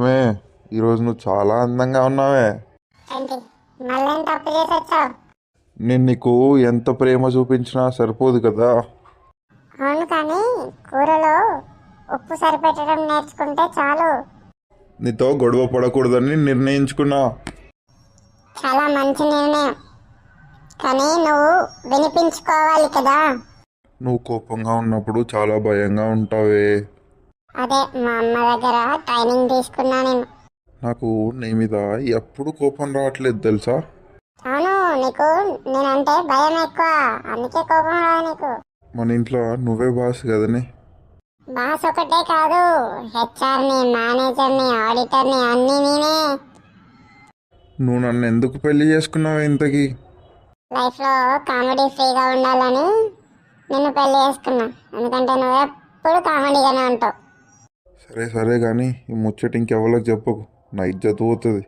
మే ఈరోజు నువ్వు చాలా అందంగా ఉన్నావే. ఏంటి మళ్ళీ తప్పు చేసి వచ్చావు? నేను నీకు ఎంత ప్రేమ చూపించినా సరిపోదు కదా. అవును, కానీ కూరలో ఉప్పు సరిపెట్టడం నేర్చుకుంటే చాలు. నీతో గొడవ పడకూడదని నిర్ణయించుకున్నా. చాలా మంచి నిర్ణయం, కానీ నువ్వు వినిపించుకోవాలి కదా. నువ్వు కోపంగా ఉన్నప్పుడు చాలా భయంగా ఉంటావే. అదే మా అమ్మ దగ్గర ట్రైనింగ్ తీసుకున్నా నేను. నాకు నీ మీద ఎప్పుడు కోపం రావట్లేదు తెలుసా. అవును, నీకు నేనంటే భయం ఎక్కువ, అందుకే కోపం రాదు నీకు. మన ఇంట్లో నువ్వే బాస్ కదనే. బాస్ ఒకటే కాదు, హెచ్ఆర్ని, మేనేజర్ని, ఆడిటర్ని అన్నీ నేనే. నువ్వు నన్ను ఎందుకు పెళ్లి చేసుకున్నావు ఇంతకీ? లైఫ్లో కామెడీ ఫ్రీగా ఉండాలని నిన్ను పెళ్లి చేసుకున్నా, ఎందుకంటే నువ్వు ఎప్పుడు కామెడీగానే ఉంటావు. సరే సరే కానీ ఈ ముచ్చట ఇంకెవరికి చెప్పకు, నా ఇజ్జత్ పోతుంది.